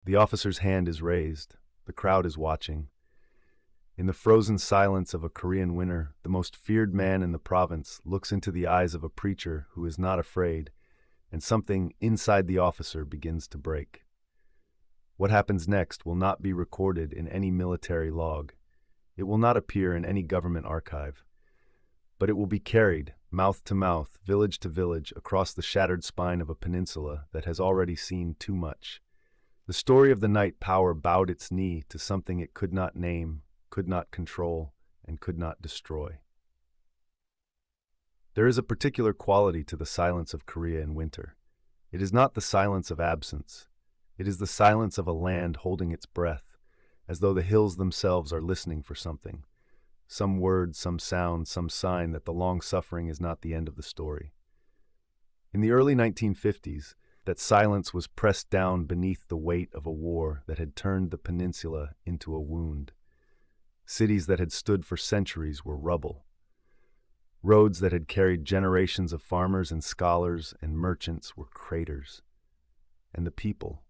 The officer's hand is raised. The crowd is watching. In the frozen silence of a Korean winter, the most feared man in the province looks into the eyes of a preacher who is not afraid, and something inside the officer begins to break. What happens next will not be recorded in any military log. It will not appear in any government archive. But it will be carried, mouth to mouth, village to village, across the shattered spine of a peninsula that has already seen too much. The story of the night power bowed its knee to something it could not name, could not control, and could not destroy. There is a particular quality to the silence of Korea in winter. It is not the silence of absence. It is the silence of a land holding its breath, as though the hills themselves are listening for something. Some word, some sound, some sign that the long suffering is not the end of the story. In the early 1950s, that silence was pressed down beneath the weight of a war that had turned the peninsula into a wound. Cities that had stood for centuries were rubble. Roads that had carried generations of farmers and scholars and merchants were craters. And the people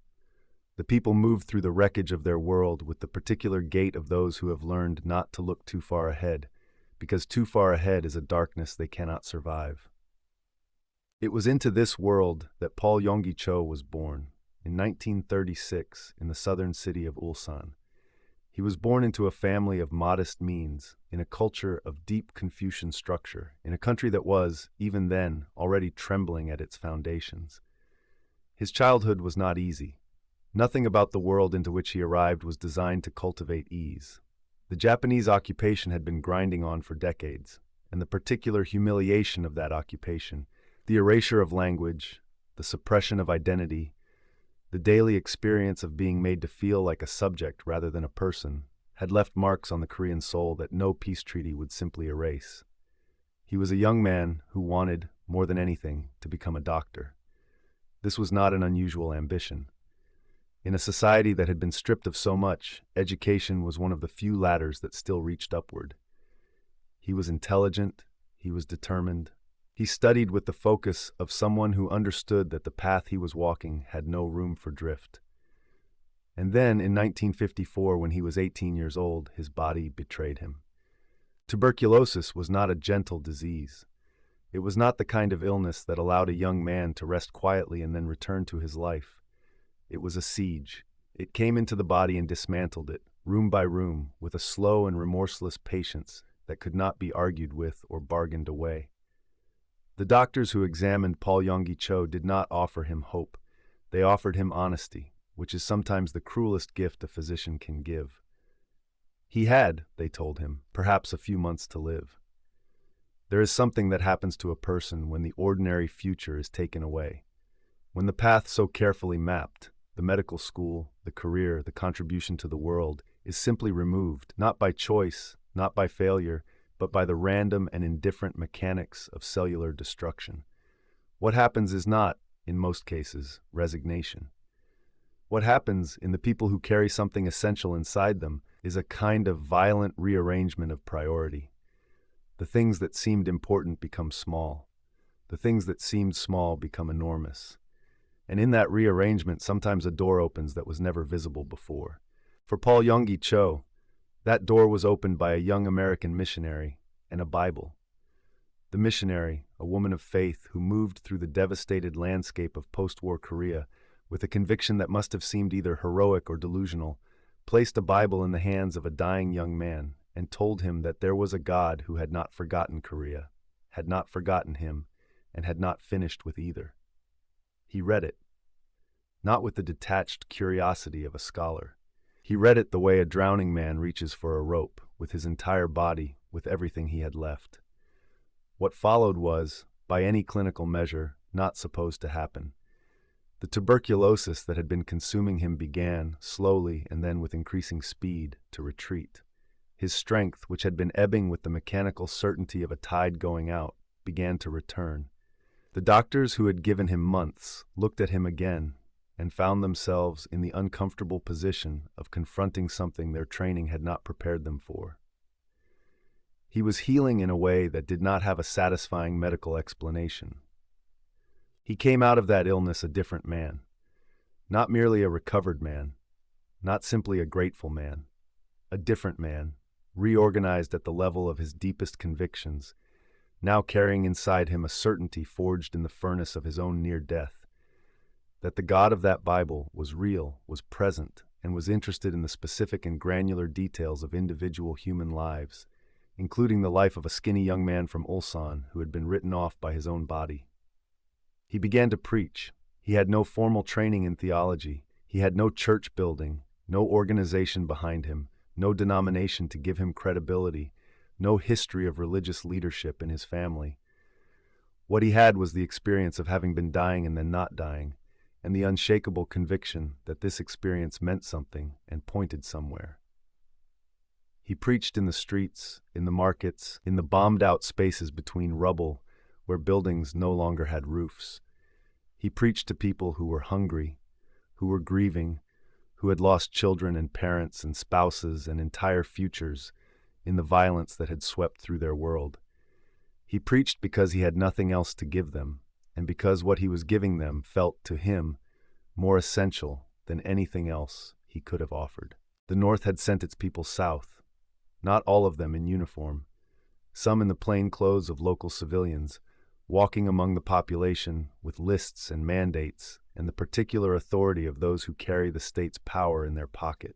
moved through the wreckage of their world with the particular gait of those who have learned not to look too far ahead, because too far ahead is a darkness they cannot survive. It was into this world that Paul Yonggi Cho was born, in 1936, in the southern city of Ulsan. He was born into a family of modest means, in a culture of deep Confucian structure, in a country that was, even then, already trembling at its foundations. His childhood was not easy. Nothing about the world into which he arrived was designed to cultivate ease. The Japanese occupation had been grinding on for decades, and the particular humiliation of that occupation, the erasure of language, the suppression of identity, the daily experience of being made to feel like a subject rather than a person, had left marks on the Korean soul that no peace treaty would simply erase. He was a young man who wanted, more than anything, to become a doctor. This was not an unusual ambition. In a society that had been stripped of so much, education was one of the few ladders that still reached upward. He was intelligent, he was determined. He studied with the focus of someone who understood that the path he was walking had no room for drift. And then, in 1954, when he was 18 years old, his body betrayed him. Tuberculosis was not a gentle disease. It was not the kind of illness that allowed a young man to rest quietly and then return to his life. It was a siege. It came into the body and dismantled it, room by room, with a slow and remorseless patience that could not be argued with or bargained away. The doctors who examined Paul Yonggi Cho did not offer him hope. They offered him honesty, which is sometimes the cruelest gift a physician can give. He had, they told him, perhaps a few months to live. There is something that happens to a person when the ordinary future is taken away. When the path so carefully mapped, the medical school, the career, the contribution to the world, is simply removed, not by choice, not by failure, but by the random and indifferent mechanics of cellular destruction. What happens is not, in most cases, resignation. What happens in the people who carry something essential inside them is a kind of violent rearrangement of priority. The things that seemed important become small. The things that seemed small become enormous. And in that rearrangement, sometimes a door opens that was never visible before. For Paul Yonggi Cho, that door was opened by a young American missionary and a Bible. The missionary, a woman of faith who moved through the devastated landscape of post-war Korea with a conviction that must have seemed either heroic or delusional, placed a Bible in the hands of a dying young man and told him that there was a God who had not forgotten Korea, had not forgotten him, and had not finished with either. He read it, not with the detached curiosity of a scholar. He read it the way a drowning man reaches for a rope, with his entire body, with everything he had left. What followed was, by any clinical measure, not supposed to happen. The tuberculosis that had been consuming him began, slowly and then with increasing speed, to retreat. His strength, which had been ebbing with the mechanical certainty of a tide going out, began to return. The doctors who had given him months looked at him again and found themselves in the uncomfortable position of confronting something their training had not prepared them for. He was healing in a way that did not have a satisfying medical explanation. He came out of that illness a different man, not merely a recovered man, not simply a grateful man, a different man, reorganized at the level of his deepest convictions, now carrying inside him a certainty forged in the furnace of his own near death, that the God of that Bible was real, was present, and was interested in the specific and granular details of individual human lives, including the life of a skinny young man from Ulsan who had been written off by his own body. He began to preach. He had no formal training in theology. He had no church building, no organization behind him, no denomination to give him credibility, no history of religious leadership in his family. What he had was the experience of having been dying and then not dying, and the unshakable conviction that this experience meant something and pointed somewhere. He preached in the streets, in the markets, in the bombed-out spaces between rubble where buildings no longer had roofs. He preached to people who were hungry, who were grieving, who had lost children and parents and spouses and entire futures in the violence that had swept through their world. He preached because he had nothing else to give them, and because what he was giving them felt to him more essential than anything else he could have offered. The North had sent its people south, not all of them in uniform, some in the plain clothes of local civilians, walking among the population with lists and mandates and the particular authority of those who carry the state's power in their pocket.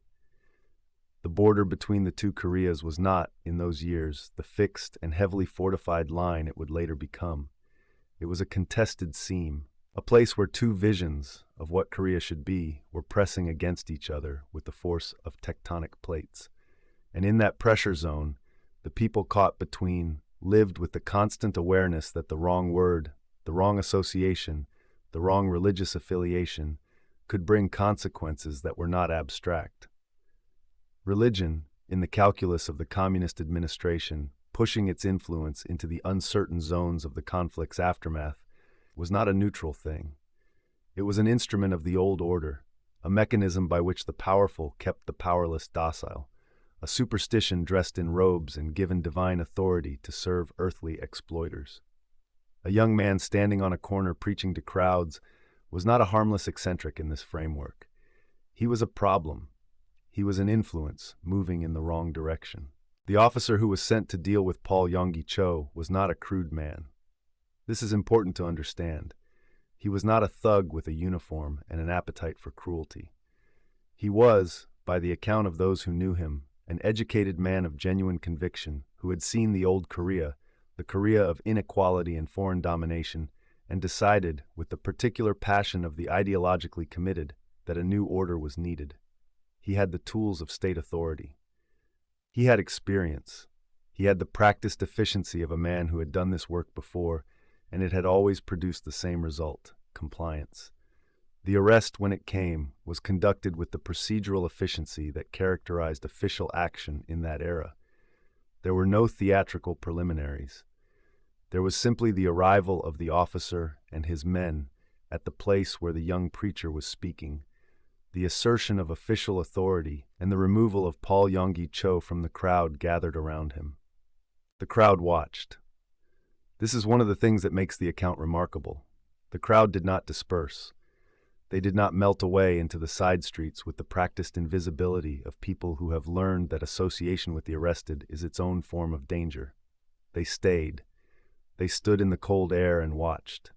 The border between the two Koreas was not, in those years, the fixed and heavily fortified line it would later become. It was a contested seam, a place where two visions of what Korea should be were pressing against each other with the force of tectonic plates. And in that pressure zone, the people caught between lived with the constant awareness that the wrong word, the wrong association, the wrong religious affiliation could bring consequences that were not abstract. Religion, in the calculus of the communist administration, pushing its influence into the uncertain zones of the conflict's aftermath, was not a neutral thing. It was an instrument of the old order, a mechanism by which the powerful kept the powerless docile, a superstition dressed in robes and given divine authority to serve earthly exploiters. A young man standing on a corner preaching to crowds was not a harmless eccentric in this framework. He was a problem. He was an influence moving in the wrong direction. The officer who was sent to deal with Paul Yonggi Cho was not a crude man. This is important to understand. He was not a thug with a uniform and an appetite for cruelty. He was, by the account of those who knew him, an educated man of genuine conviction who had seen the old Korea, the Korea of inequality and foreign domination, and decided, with the particular passion of the ideologically committed, that a new order was needed. He had the tools of state authority. He had experience. He had the practiced efficiency of a man who had done this work before, and it had always produced the same result: compliance. The arrest, when it came, was conducted with the procedural efficiency that characterized official action in that era. There were no theatrical preliminaries. There was simply the arrival of the officer and his men at the place where the young preacher was speaking, the assertion of official authority, and the removal of Paul Yonggi Cho from the crowd gathered around him. The crowd watched. This is one of the things that makes the account remarkable. The crowd did not disperse. They did not melt away into the side streets with the practiced invisibility of people who have learned that association with the arrested is its own form of danger. They stayed. They stood in the cold air and watched.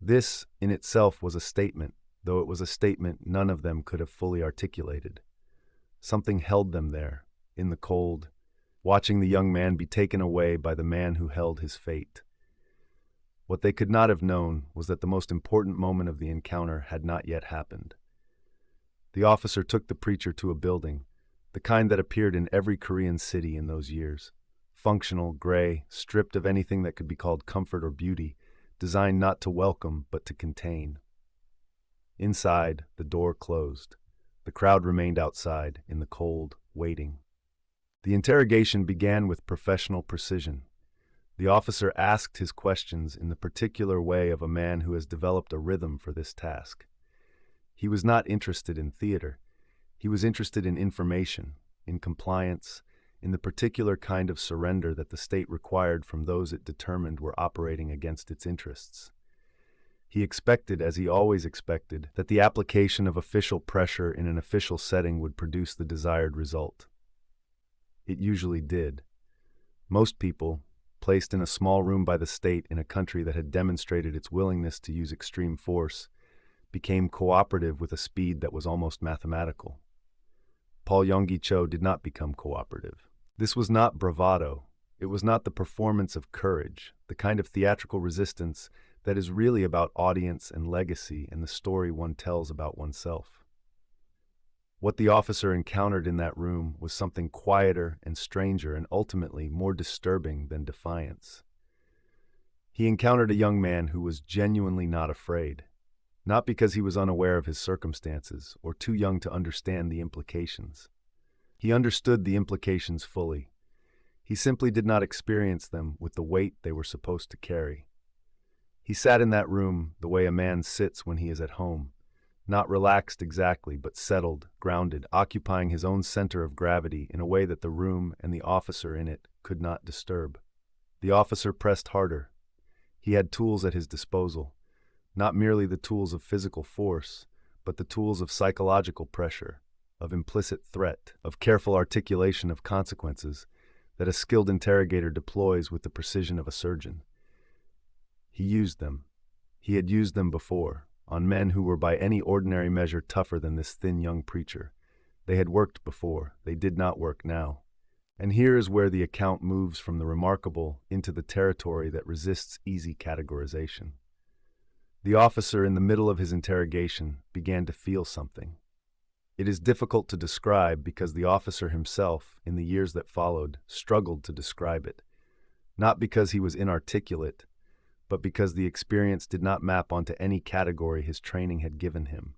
This, in itself, was a statement, though it was a statement none of them could have fully articulated. Something held them there, in the cold, watching the young man be taken away by the man who held his fate. What they could not have known was that the most important moment of the encounter had not yet happened. The officer took the preacher to a building, the kind that appeared in every Korean city in those years. Functional, gray, stripped of anything that could be called comfort or beauty, designed not to welcome but to contain. Inside, the door closed. The crowd remained outside, in the cold, waiting. The interrogation began with professional precision. The officer asked his questions in the particular way of a man who has developed a rhythm for this task. He was not interested in theater. He was interested in information, in compliance, in the particular kind of surrender that the state required from those it determined were operating against its interests. He expected, as he always expected, that the application of official pressure in an official setting would produce the desired result. It usually did. Most people, placed in a small room by the state in a country that had demonstrated its willingness to use extreme force, became cooperative with a speed that was almost mathematical. Paul Yonggi Cho did not become cooperative. This was not bravado. It was not the performance of courage, the kind of theatrical resistance that is really about audience and legacy and the story one tells about oneself. What the officer encountered in that room was something quieter and stranger and ultimately more disturbing than defiance. He encountered a young man who was genuinely not afraid, not because he was unaware of his circumstances or too young to understand the implications. He understood the implications fully. He simply did not experience them with the weight they were supposed to carry. He sat in that room the way a man sits when he is at home, not relaxed exactly, but settled, grounded, occupying his own center of gravity in a way that the room and the officer in it could not disturb. The officer pressed harder. He had tools at his disposal, not merely the tools of physical force, but the tools of psychological pressure, of implicit threat, of careful articulation of consequences that a skilled interrogator deploys with the precision of a surgeon. He used them. He had used them before, on men who were by any ordinary measure tougher than this thin young preacher. They had worked before. They did not work now. And here is where the account moves from the remarkable into the territory that resists easy categorization. The officer, in the middle of his interrogation, began to feel something. It is difficult to describe because the officer himself, in the years that followed, struggled to describe it. Not because he was inarticulate, but because the experience did not map onto any category his training had given him.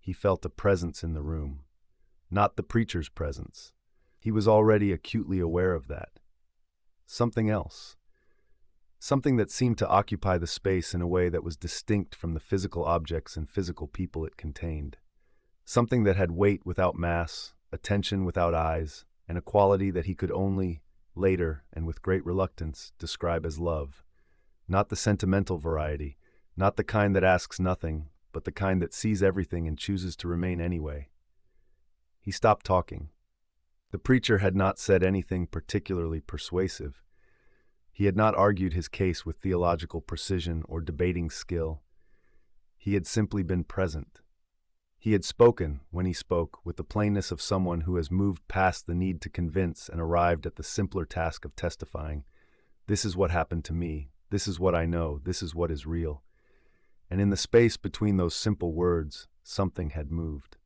He felt a presence in the room, not the preacher's presence. He was already acutely aware of that. Something else. Something that seemed to occupy the space in a way that was distinct from the physical objects and physical people it contained. Something that had weight without mass, attention without eyes, and a quality that he could only, later and with great reluctance, describe as love. Not the sentimental variety, not the kind that asks nothing, but the kind that sees everything and chooses to remain anyway. He stopped talking. The preacher had not said anything particularly persuasive. He had not argued his case with theological precision or debating skill. He had simply been present. He had spoken, when he spoke, with the plainness of someone who has moved past the need to convince and arrived at the simpler task of testifying. This is what happened to me. This is what I know. This is what is real. And in the space between those simple words, something had moved.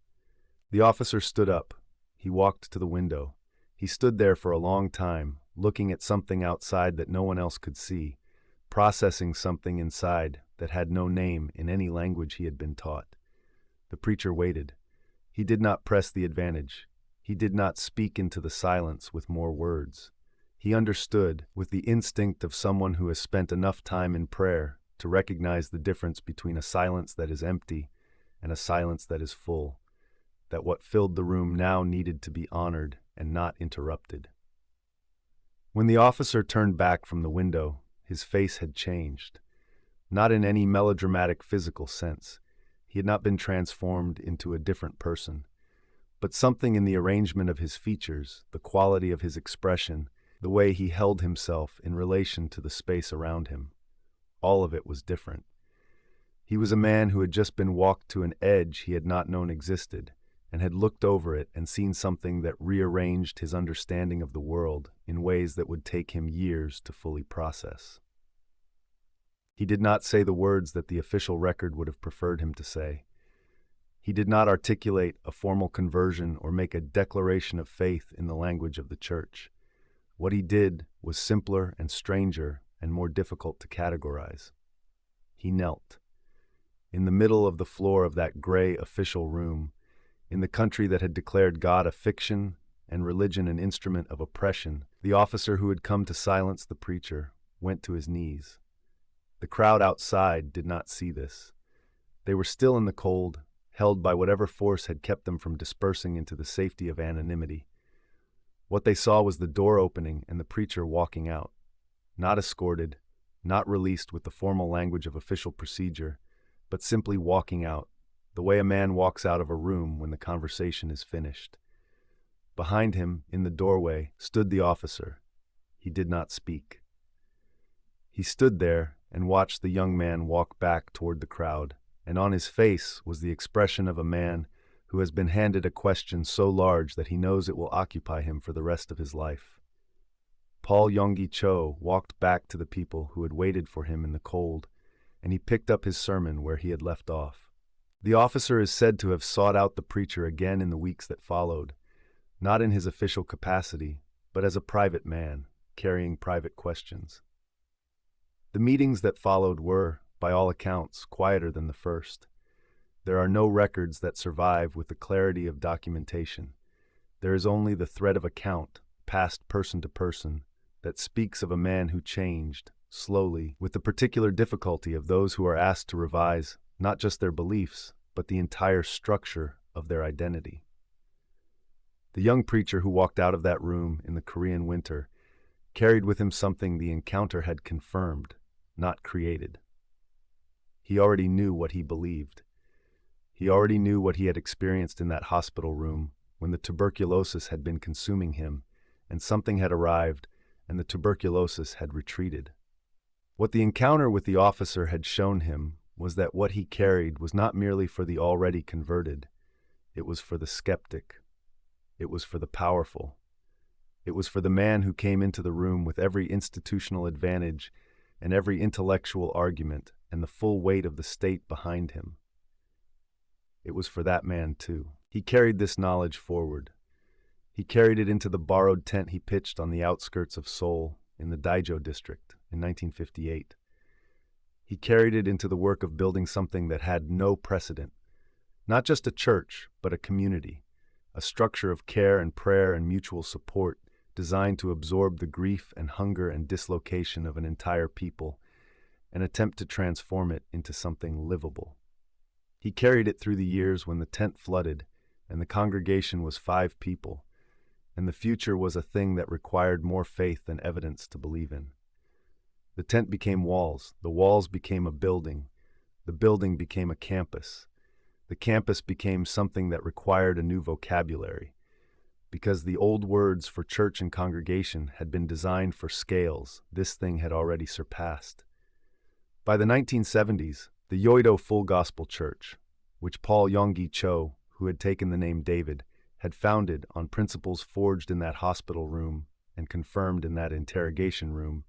The officer stood up. He walked to the window. He stood there for a long time, looking at something outside that no one else could see, processing something inside that had no name in any language he had been taught. The preacher waited. He did not press the advantage. He did not speak into the silence with more words. He understood, with the instinct of someone who has spent enough time in prayer to recognize the difference between a silence that is empty and a silence that is full, that what filled the room now needed to be honored and not interrupted. When the officer turned back from the window, his face had changed. Not in any melodramatic physical sense. He had not been transformed into a different person. But something in the arrangement of his features, the quality of his expression, the way he held himself in relation to the space around him, all of it was different. He was a man who had just been walked to an edge he had not known existed, and had looked over it and seen something that rearranged his understanding of the world in ways that would take him years to fully process. He did not say the words that the official record would have preferred him to say. He did not articulate a formal conversion or make a declaration of faith in the language of the church. What he did was simpler and stranger and more difficult to categorize. He knelt. In the middle of the floor of that gray official room, in the country that had declared God a fiction and religion an instrument of oppression, the officer who had come to silence the preacher went to his knees. The crowd outside did not see this. They were still in the cold, held by whatever force had kept them from dispersing into the safety of anonymity. What they saw was the door opening and the preacher walking out, not escorted, not released with the formal language of official procedure, but simply walking out, the way a man walks out of a room when the conversation is finished. Behind him, in the doorway, stood the officer. He did not speak. He stood there and watched the young man walk back toward the crowd, and on his face was the expression of a man who has been handed a question so large that he knows it will occupy him for the rest of his life. Paul Yonggi Cho walked back to the people who had waited for him in the cold, and he picked up his sermon where he had left off. The officer is said to have sought out the preacher again in the weeks that followed, not in his official capacity, but as a private man, carrying private questions. The meetings that followed were, by all accounts, quieter than the first. There are no records that survive with the clarity of documentation. There is only the thread of account, passed person to person, that speaks of a man who changed, slowly, with the particular difficulty of those who are asked to revise not just their beliefs, but the entire structure of their identity. The young preacher who walked out of that room in the Korean winter carried with him something the encounter had confirmed, not created. He already knew what he believed. He already knew what he had experienced in that hospital room when the tuberculosis had been consuming him, and something had arrived, and the tuberculosis had retreated. What the encounter with the officer had shown him was that what he carried was not merely for the already converted. It was for the skeptic. It was for the powerful. It was for the man who came into the room with every institutional advantage and every intellectual argument and the full weight of the state behind him. It was for that man, too. He carried this knowledge forward. He carried it into the borrowed tent he pitched on the outskirts of Seoul in the Daejeon district in 1958. He carried it into the work of building something that had no precedent, not just a church, but a community, a structure of care and prayer and mutual support designed to absorb the grief and hunger and dislocation of an entire people and attempt to transform it into something livable. He carried it through the years when the tent flooded and the congregation was 5 people, and the future was a thing that required more faith than evidence to believe in. The tent became walls, the walls became a building, the building became a campus. The campus became something that required a new vocabulary, because the old words for church and congregation had been designed for scales this thing had already surpassed. By the 1970s, the Yoido Full Gospel Church, which Paul Yonggi Cho, who had taken the name David, had founded on principles forged in that hospital room and confirmed in that interrogation room,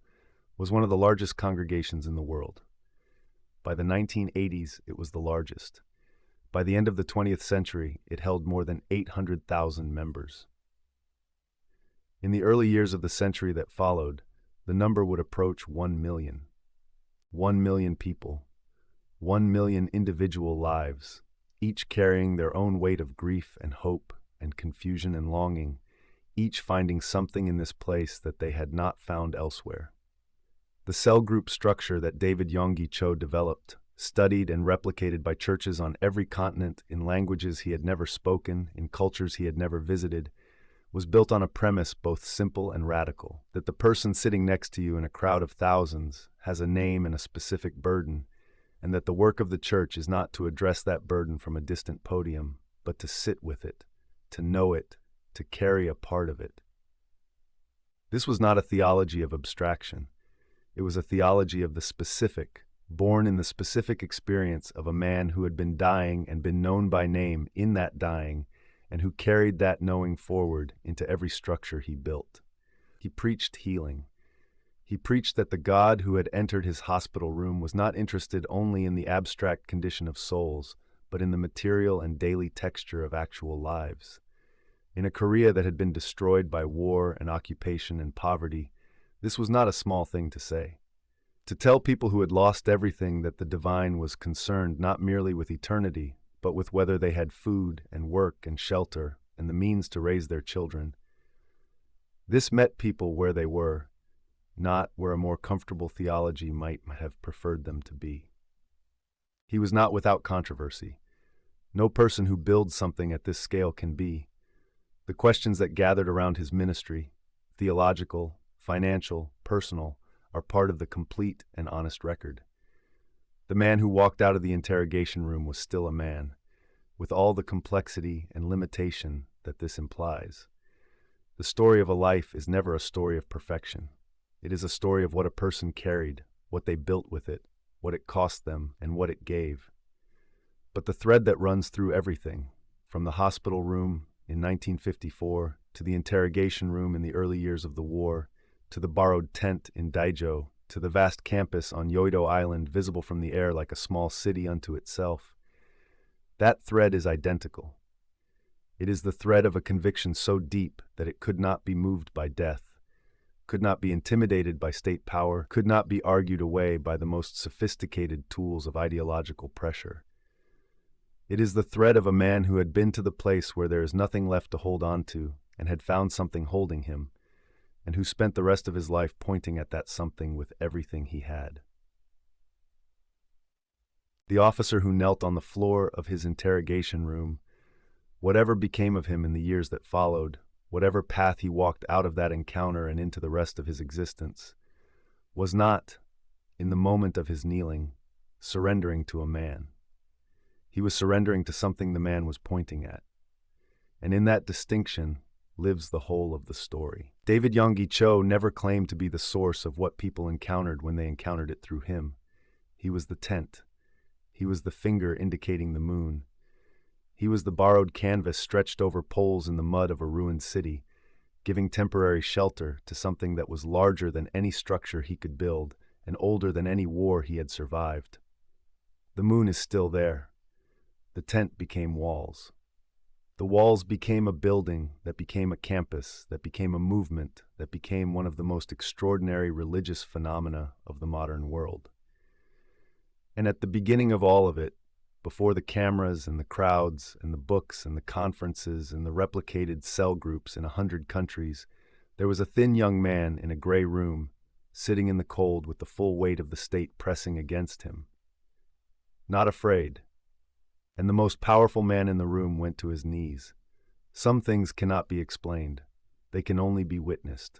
was one of the largest congregations in the world. By the 1980s, it was the largest. By the end of the 20th century, it held more than 800,000 members. In the early years of the century that followed, the number would approach 1 million. 1 million people. 1 million individual lives, each carrying their own weight of grief and hope and confusion and longing, each finding something in this place that they had not found elsewhere. The cell group structure that David Yonggi Cho developed, studied and replicated by churches on every continent in languages he had never spoken, in cultures he had never visited, was built on a premise both simple and radical, that the person sitting next to you in a crowd of thousands has a name and a specific burden, and that the work of the church is not to address that burden from a distant podium, but to sit with it, to know it, to carry a part of it. This was not a theology of abstraction. It was a theology of the specific, born in the specific experience of a man who had been dying and been known by name in that dying, and who carried that knowing forward into every structure he built. He preached healing. He preached that the God who had entered his hospital room was not interested only in the abstract condition of souls, but in the material and daily texture of actual lives. In a Korea that had been destroyed by war and occupation and poverty, this was not a small thing to say. To tell people who had lost everything that the divine was concerned not merely with eternity, but with whether they had food and work and shelter and the means to raise their children. This met people where they were, not where a more comfortable theology might have preferred them to be. He was not without controversy. No person who builds something at this scale can be. The questions that gathered around his ministry, theological, financial, personal, are part of the complete and honest record. The man who walked out of the interrogation room was still a man, with all the complexity and limitation that this implies. The story of a life is never a story of perfection. It is a story of what a person carried, what they built with it, what it cost them, and what it gave. But the thread that runs through everything, from the hospital room in 1954 to the interrogation room in the early years of the war, to the borrowed tent in Daijo, to the vast campus on Yoido Island visible from the air like a small city unto itself, that thread is identical. It is the thread of a conviction so deep that it could not be moved by death, could not be intimidated by state power, could not be argued away by the most sophisticated tools of ideological pressure. It is the thread of a man who had been to the place where there is nothing left to hold on to and had found something holding him, and who spent the rest of his life pointing at that something with everything he had. The officer who knelt on the floor of his interrogation room, whatever became of him in the years that followed, whatever path he walked out of that encounter and into the rest of his existence, was not, in the moment of his kneeling, surrendering to a man. He was surrendering to something the man was pointing at. And in that distinction lives the whole of the story. David Yonggi Cho never claimed to be the source of what people encountered when they encountered it through him. He was the tent. He was the finger indicating the moon. He was the borrowed canvas stretched over poles in the mud of a ruined city, giving temporary shelter to something that was larger than any structure he could build and older than any war he had survived. The moon is still there. The tent became walls. The walls became a building that became a campus, that became a movement, that became one of the most extraordinary religious phenomena of the modern world. And at the beginning of all of it, before the cameras and the crowds and the books and the conferences and the replicated cell groups in 100 countries, there was a thin young man in a gray room, sitting in the cold with the full weight of the state pressing against him. Not afraid. And the most powerful man in the room went to his knees. Some things cannot be explained. They can only be witnessed.